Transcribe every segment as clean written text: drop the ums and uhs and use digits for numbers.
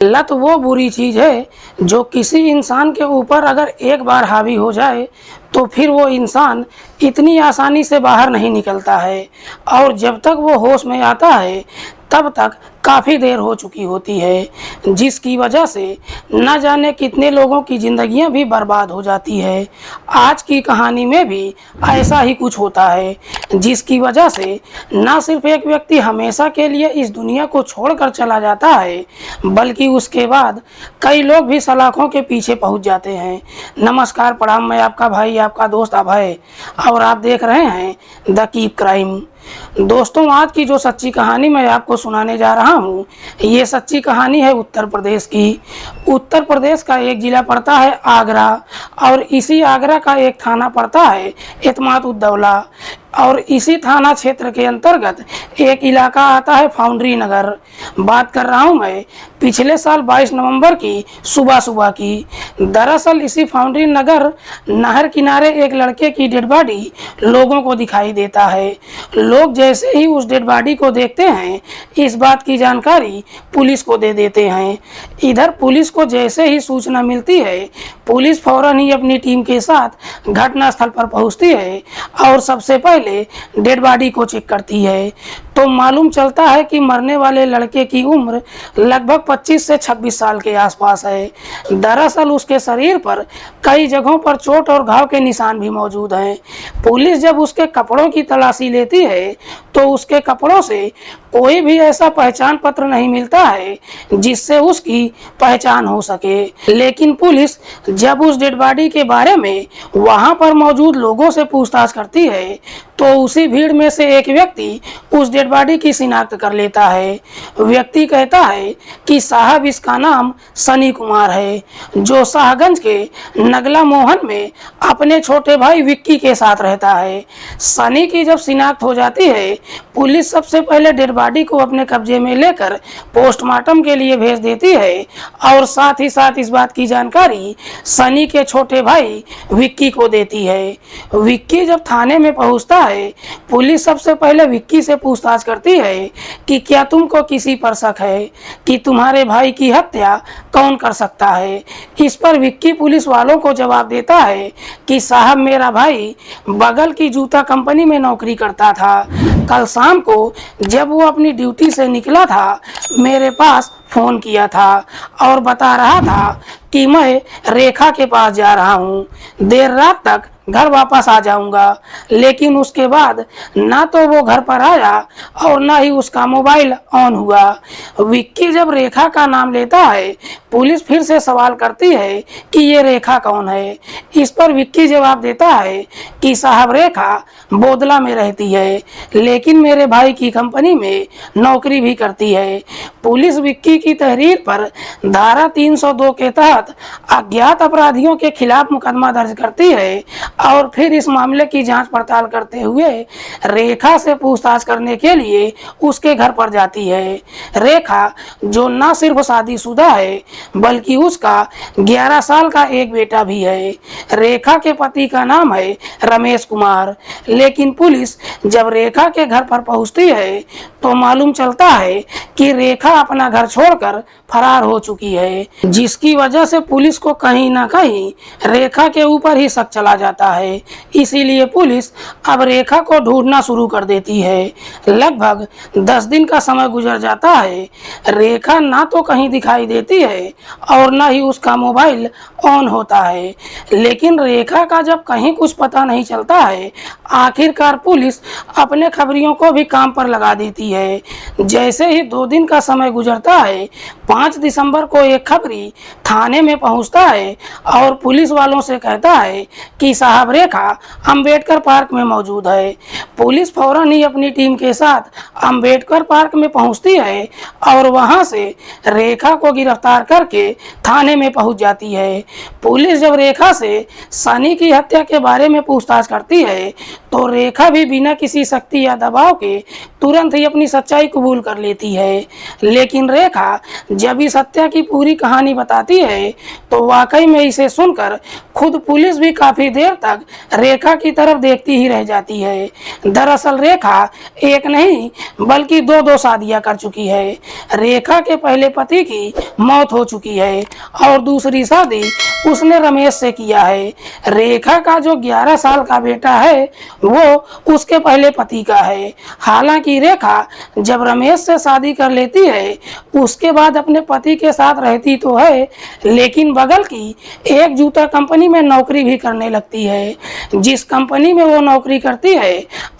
लत वो बुरी चीज़ है जो किसी इंसान के ऊपर अगर एक बार हावी हो जाए तो फिर वो इंसान इतनी आसानी से बाहर नहीं निकलता है और जब तक वो होश में आता है तब तक काफ़ी देर हो चुकी होती है, जिसकी वजह से न जाने कितने लोगों की ज़िंदगियां भी बर्बाद हो जाती है। आज की कहानी में भी ऐसा ही कुछ होता है, जिसकी वजह से न सिर्फ एक व्यक्ति हमेशा के लिए इस दुनिया को छोड़कर चला जाता है, बल्कि उसके बाद कई लोग भी सलाखों के पीछे पहुंच जाते हैं। नमस्कार, प्रणाम, मैं आपका भाई, आपका दोस्त अभय, और आप देख रहे हैं द कीप क्राइम। दोस्तों, आज की जो सच्ची कहानी मैं आपको सुनाने जा रहा हूँ, ये सच्ची कहानी है उत्तर प्रदेश की। उत्तर प्रदेश का एक ज़िला पड़ता है आगरा, और इसी आगरा का एक थाना पड़ता है एतमाद उद्दौला, और इसी थाना क्षेत्र के अंतर्गत एक इलाका आता है फाउंड्री नगर। बात कर रहा हूँ मैं पिछले साल 22 नवंबर की सुबह की। दरअसल इसी फाउंड्री नगर नहर किनारे एक लड़के की डेड बॉडी लोगों को दिखाई देता है। लोग जैसे ही उस डेड बॉडी को देखते हैं, इस बात की जानकारी पुलिस को दे देते हैं। इधर पुलिस को जैसे ही सूचना मिलती है, पुलिस फौरन ही अपनी टीम के साथ घटनास्थल पर पहुंचती है और सबसे पहले डेड बॉडी को चेक करती है। तो मालूम चलता है कि मरने वाले लड़के की उम्र लगभग 25 से 26 साल के आसपास है। दरअसल उसके शरीर पर कई जगहों पर चोट और घाव के निशान भी मौजूद हैं। पुलिस जब उसके कपड़ों की तलाशी लेती है तो उसके कपड़ों से कोई भी ऐसा पहचान पत्र नहीं मिलता है जिससे उसकी पहचान हो सके। लेकिन पुलिस जब उस डेड बॉडी के बारे में वहां पर मौजूद लोगों से पूछताछ करती है तो उसी भीड़ में से एक व्यक्ति उस डेड बॉडी की शिनाख्त कर लेता है। व्यक्ति कहता है कि साहब, इसका नाम सनी कुमार है, जो शाहगंज के नगला मोहन में अपने छोटे भाई विक्की के साथ रहता है। सनी की जब शिनाख्त हो जाती है, पुलिस सबसे पहले डेड बॉडी को अपने कब्जे में लेकर पोस्टमार्टम के लिए भेज देती है और साथ ही साथ इस बात की जानकारी सनी के छोटे भाई विक्की को देती है। विक्की जब थाने में पहुंचता है, पुलिस सबसे पहले विक्की से पूछताछ करती है कि क्या तुमको किसी पर शक है कि तुम्हारे भाई की हत्या कौन कर सकता है। इस पर विक्की पुलिस वालों को जवाब देता है कि साहब, मेरा भाई बगल की जूता कंपनी में नौकरी करता था। कल शाम को जब वो अपनी ड्यूटी से निकला था, मेरे पास फोन किया था और बता रहा था कि मैं रेखा के पास जा रहा हूँ, देर रात तक घर वापस आ जाऊंगा। लेकिन उसके बाद ना तो वो घर पर आया और ना ही उसका मोबाइल ऑन हुआ। विक्की जब रेखा का नाम लेता है, पुलिस फिर से सवाल करती है कि ये रेखा कौन है। इस पर विक्की जवाब देता है कि साहब, रेखा बोदला में रहती है, लेकिन मेरे भाई की कंपनी में नौकरी भी करती है। पुलिस विक्की की तहरीर पर धारा 302 के तहत अज्ञात अपराधियों के खिलाफ मुकदमा दर्ज करती है और फिर इस मामले की जांच पड़ताल करते हुए रेखा से पूछताछ करने के लिए उसके घर पर जाती है। रेखा, जो न सिर्फ शादीशुदा है बल्कि उसका 11 साल का एक बेटा भी है। रेखा के पति का नाम है रमेश कुमार। लेकिन पुलिस जब रेखा के घर पर पहुंचती है तो मालूम चलता है कि रेखा अपना घर छोड़कर फरार हो चुकी है, जिसकी वजह से पुलिस को कहीं ना कहीं रेखा के ऊपर ही शक चला जाता है। इसीलिए पुलिस अब रेखा को ढूंढना शुरू कर देती है। लगभग 10 दिन का समय गुजर जाता है। रेखा ना तो कहीं दिखाई देती है और ना ही उसका मोबाइल ऑन होता है। लेकिन रेखा का जब कहीं कुछ पता नहीं चलता है, आखिरकार पुलिस अपने खबरियों को भी काम पर लगा देती है। जैसे ही 2 दिन का समय गुजरता है, 5 दिसंबर को एक खबरी थाने में पहुंचता है और पुलिस वालों से कहता है कि साहब, रेखा अंबेडकर पार्क में मौजूद है। पुलिस फौरन ही अपनी टीम के साथ अंबेडकर पार्क में पहुंचती है और वहां से रेखा को गिरफ्तार करके थाने में पहुंच जाती है। पुलिस जब रेखा से सनी की हत्या के बारे में पूछताछ करती है तो रेखा भी बिना किसी शक्ति या दबाव के तुरंत ही अपनी सच्चाई कबूल कर लेती है। लेकिन रेखा जब इस हत्या की पूरी कहानी बताती है तो वाकई में इसे सुनकर खुद पुलिस भी काफी देर तक रेखा की तरफ देखती ही रह जाती है। दरअसल रेखा एक नहीं बल्कि दो शादियां कर चुकी है। रेखा के पहले पति की मौत हो चुकी है और दूसरी शादी उसने रमेश से किया है। रेखा का जो 11 साल का बेटा है वो उसके पहले पति का है। हालांकि रेखा जब रमेश से शादी कर लेती है उसके बाद अपने पति के साथ रहती तो है, लेकिन बगल की एक जूता कंपनी में नौकरी भी करने लगती है। जिस कंपनी में वो नौकरी करती है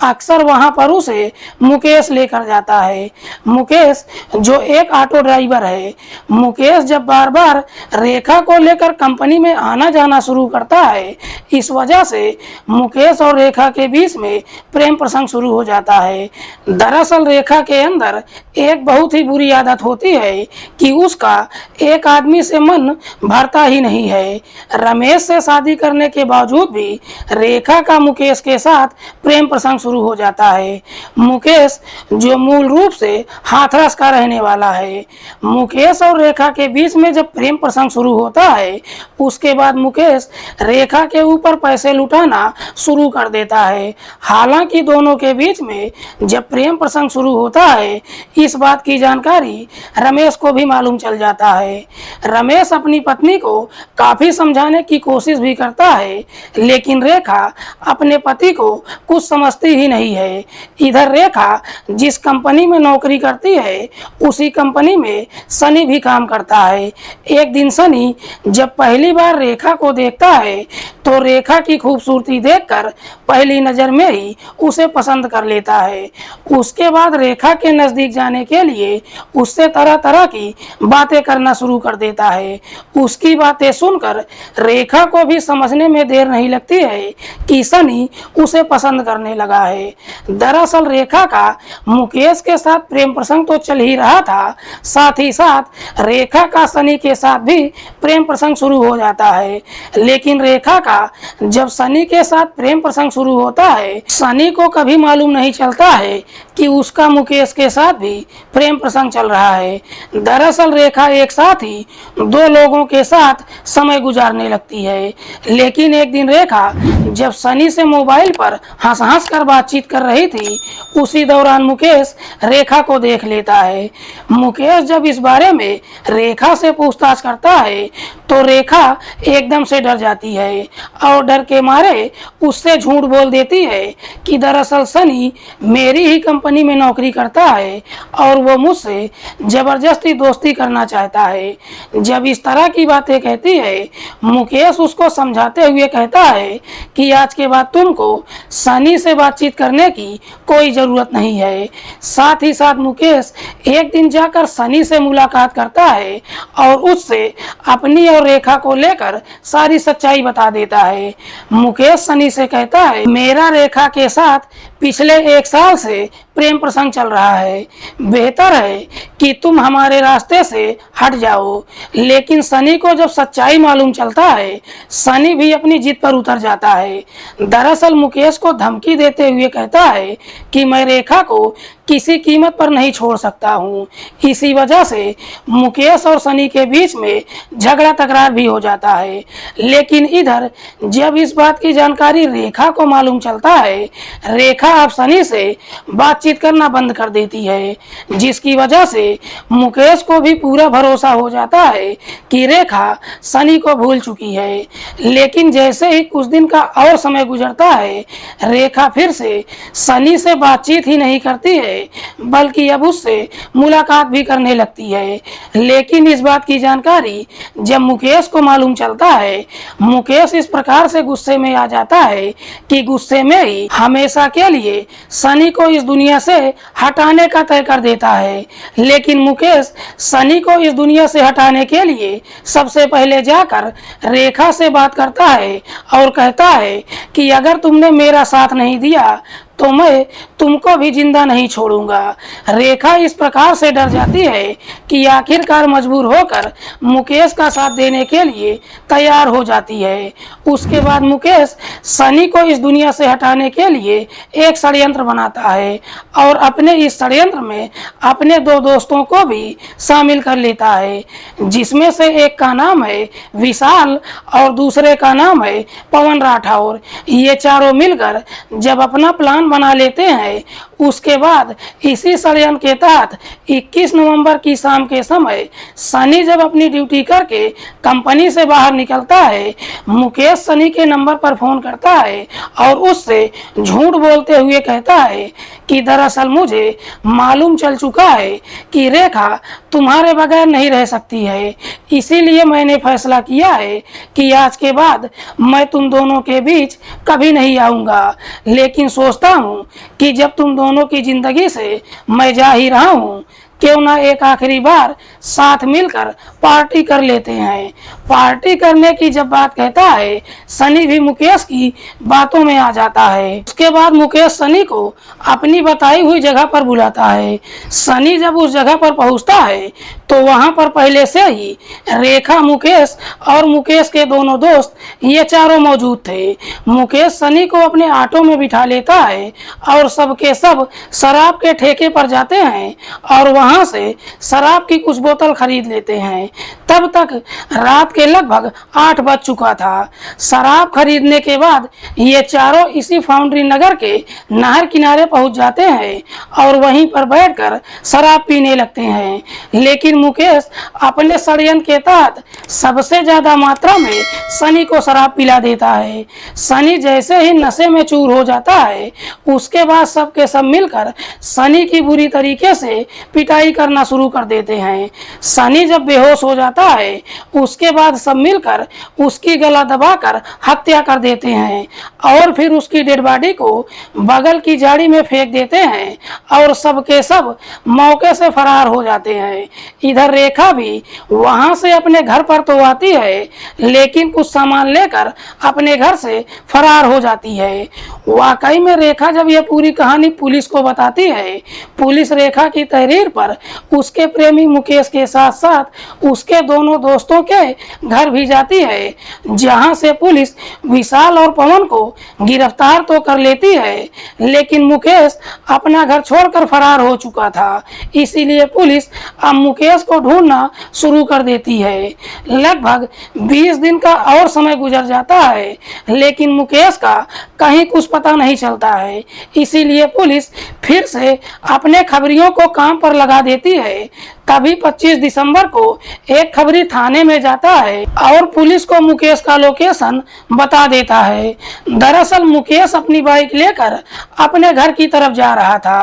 अक्सर वहां पर उसे मुकेश लेकर जाता है। मुकेश जो एक ऑटो ड्राइवर है। मुकेश जब बार बार रेखा को लेकर कंपनी में आना जाना शुरू करता है, इस वजह से मुकेश और रेखा के बीच में प्रेम प्रसंग शुरू हो जाता है। दरअसल रेखा के अंदर एक बहुत ही बुरी आदत होती है कि उसका एक आदमी से मन भरता ही नहीं है। रमेश से शादी करने के बावजूद भी रेखा का मुकेश के साथ प्रेम प्रसंग शुरू हो जाता है। मुकेश जो मूल रूप से हाथरस का रहने वाला है। मुकेश और रेखा के बीच में जब प्रेम प्रसंग शुरू होता है उसके बाद मुकेश रेखा के ऊपर पैसे लुटाना शुरू कर देता है। हालांकि दोनों के बीच में जब प्रेम प्रसंग शुरू होता है इस बात की जानकारी रमेश को भी मालूम चल जाता है। रमेश अपनी पत्नी को काफी समझाने की कोशिश भी करता है, लेकिन रेखा अपने पति को कुछ समझती ही नहीं है। इधर रेखा जिस कंपनी में नौकरी करती है उसी कंपनी में सनी भी काम करता है। एक दिन सनी जब पहली बार रेखा को देखता है तो रेखा की खूबसूरती देखकर पहली नजर में ही उसे पसंद कर लेता है। उसके बाद रेखा के नजदीक जाने के लिए उससे तरह तरह की बातें करना शुरू कर देता है। उसकी बातें सुनकर रेखा को भी समझने में देर नहीं लगती है कि सनी उसे पसंद करने लगा है। दरअसल रेखा का मुकेश के साथ प्रेम प्रसंग तो चल ही रहा था, साथ ही साथ रेखा का सनी के साथ भी प्रेम प्रसंग शुरू हो जाता है। लेकिन रेखा का जब सनी के साथ प्रेम प्रसंग शुरू होता है सनी को कभी मालूम नहीं चलता है कि उसका मुकेश के साथ भी प्रेम प्रसंग चल रहा है। दरअसल रेखा एक साथ ही दो लोगों के साथ समय गुजारने लगती है। लेकिन एक दिन रेखा जब सनी से मोबाइल पर हंस हंस कर बातचीत कर रही थी उसी दौरान मुकेश रेखा को देख लेता है। मुकेश जब इस बारे में रेखा से पूछताछ करता है तो रेखा एकदम से डर जाती है और डर के मारे उससे झूठ बोल देती है कि दरअसल सनी मेरी ही कंपनी में नौकरी करता है और वो मुझसे जबरदस्ती दोस्ती करना चाहता है। जब इस तरह की बातें कहती है मुकेश उसको समझाते हुए कहता है कि आज के बाद तुमको सनी से बातचीत करने की कोई जरूरत नहीं है। साथ ही साथ मुकेश एक दिन जाकर सनी से मुलाकात करता है और उससे अपनी और रेखा को लेकर सारी सच्चाई बता देता है। मुकेश सनी से कहता है मेरा रेखा के साथ पिछले 1 साल से प्रेम प्रसंग चल रहा है, बेहतर है कि तुम हमारे रास्ते से हट जाओ। लेकिन सनी को जब सच्चाई मालूम चलता है सनी भी अपनी जिद पर उतर जाता है। दरअसल मुकेश को धमकी देते हुए कहता है कि मैं रेखा को किसी कीमत पर नहीं छोड़ सकता हूँ। इसी वजह से मुकेश और सनी के बीच में झगड़ा तकरार भी हो जाता है। लेकिन इधर जब इस बात की जानकारी रेखा को मालूम चलता है रेखा अब सनी से बातचीत करना बंद कर देती है, जिसकी वजह से मुकेश को भी पूरा भरोसा हो जाता है कि रेखा सनी को भूल चुकी है। लेकिन जैसे ही कुछ दिन का और समय गुजरता है रेखा फिर से सनी से बातचीत ही नहीं करती है बल्कि अब उससे मुलाकात भी करने लगती है। लेकिन इस बात की जानकारी जब मुकेश को मालूम चलता है मुकेश इस प्रकार से गुस्से में आ जाता है कि गुस्से में ही हमेशा के लिए सनी को इस दुनिया से हटाने का तय कर देता है। लेकिन मुकेश सनी को इस दुनिया से हटाने के लिए सबसे पहले जाकर रेखा से बात करता है और कहता है कि अगर तुमने मेरा साथ नहीं दिया तो मैं तुमको भी जिंदा नहीं छोड़ूंगा। रेखा इस प्रकार से डर जाती है कि आखिरकार मजबूर होकर मुकेश का साथ देने के लिए तैयार हो जाती है। उसके बाद मुकेश सनी को इस दुनिया से हटाने के लिए एक षड्यंत्र बनाता है और अपने इस षड्यंत्र में अपने दो दोस्तों को भी शामिल कर लेता है, जिसमें से एक का नाम है विशाल और दूसरे का नाम है पवन राठौर। ये चारों मिलकर जब अपना प्लान बना लेते हैं, उसके बाद इसी षड्यंत्र के तहत 21 नवंबर की शाम के समय सनी जब अपनी ड्यूटी करके कंपनी से बाहर निकलता है, मुकेश सनी के नंबर पर फोन करता है और उससे झूठ बोलते हुए कहता है कि दरअसल मुझे मालूम चल चुका है कि रेखा तुम्हारे बगैर नहीं रह सकती है, इसीलिए मैंने फैसला किया है कि आज के बाद मैं तुम दोनों के बीच कभी नहीं आऊँगा। लेकिन सोचता हूँ कि जब तुम दोनों की ज़िंदगी से मैं जा ही रहा हूँ, क्यों ना एक आखिरी बार साथ मिलकर पार्टी कर लेते हैं। पार्टी करने की जब बात कहता है, सनी भी मुकेश की बातों में आ जाता है। उसके बाद मुकेश सनी को अपनी बताई हुई जगह पर बुलाता है। सनी जब उस जगह पर पहुंचता है तो वहां पर पहले से ही रेखा, मुकेश और मुकेश के दोनों दोस्त ये चारों मौजूद थे। मुकेश सनी को अपने ऑटो में बिठा लेता है और सबके सब शराब के ठेके पर जाते हैं और वहां से शराब की कुछ बोतल खरीद लेते हैं। तब तक रात के लगभग 8 बज चुका था। शराब खरीदने के बाद ये चारों इसी फाउंड्री नगर के नहर किनारे पहुंच जाते हैं और वहीं पर बैठकर शराब पीने लगते हैं। लेकिन मुकेश अपने षड्यंत्र के तहत सबसे ज्यादा मात्रा में सनी को शराब पिला देता है। सनी जैसे ही नशे में चूर हो जाता है, उसके बाद सबके सब मिलकर सनी की बुरी तरीके से पिटाई करना शुरू कर देते हैं। सनी जब बेहोश हो जाता है, उसके बाद सब मिलकर उसकी गला दबाकर हत्या कर देते हैं और फिर उसकी डेड बॉडी को बगल की झाड़ी में फेंक देते हैं और सबके सब मौके से फरार हो जाते हैं। इधर रेखा भी वहां से अपने घर पर तो आती है, लेकिन कुछ सामान लेकर अपने घर से फरार हो जाती है। वाकई में रेखा जब यह पूरी कहानी पुलिस को बताती है, पुलिस रेखा की तहरीर पर उसके प्रेमी मुकेश के साथ साथ उसके दोनों दोस्तों के घर भी जाती है, जहां से पुलिस विशाल और पवन को गिरफ्तार तो कर लेती है, लेकिन मुकेश अपना घर छोड़कर फरार हो चुका था। इसीलिए पुलिस अब मुकेश को ढूंढना शुरू कर देती है। लगभग 20 दिन का और समय गुजर जाता है, लेकिन मुकेश का कहीं कुछ पता नहीं चलता है। इसीलिए पुलिस फिर से अपने खबरियों को काम पर लगा देती है। तभी 25 दिसंबर को एक खबरी थाने में जाता है और पुलिस को मुकेश का लोकेशन बता देता है। दरअसल मुकेश अपनी बाइक लेकर अपने घर की तरफ जा रहा था।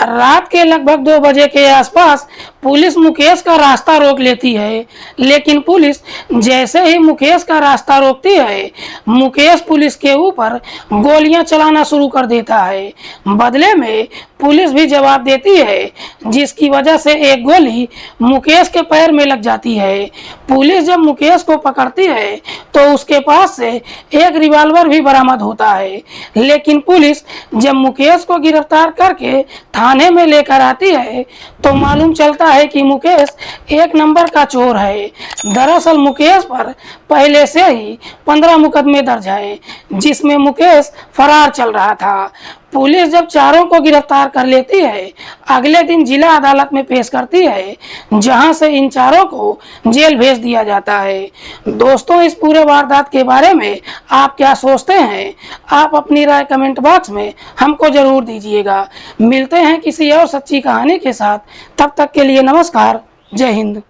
रात के लगभग 2 बजे के आसपास पुलिस मुकेश का रास्ता रोक लेती है, लेकिन पुलिस जैसे ही मुकेश का रास्ता रोकती है, मुकेश पुलिस के ऊपर गोलियां चलाना शुरू कर देता है। बदले में पुलिस भी जवाब देती है, जिसकी वजह से एक गोली मुकेश के पैर में लग जाती है। पुलिस जब मुकेश को पकड़ती है तो उसके पास से एक रिवॉल्वर भी बरामद होता है, लेकिन पुलिस जब मुकेश को गिरफ्तार करके थाने में लेकर आती है तो मालूम चलता है कि मुकेश एक नंबर का चोर है। दरअसल मुकेश पर पहले से ही 15 मुकदमे दर्ज है, जिसमें मुकेश फरार चल रहा था। पुलिस जब चारों को गिरफ्तार कर लेती है, अगले दिन जिला अदालत में पेश करती है, जहां से इन चारों को जेल भेज दिया जाता है। दोस्तों, इस पूरे वारदात के बारे में आप क्या सोचते हैं? आप अपनी राय कमेंट बॉक्स में हमको जरूर दीजिएगा। मिलते हैं किसी और सच्ची कहानी के साथ। तब तक के लिए नमस्कार। जय हिंद।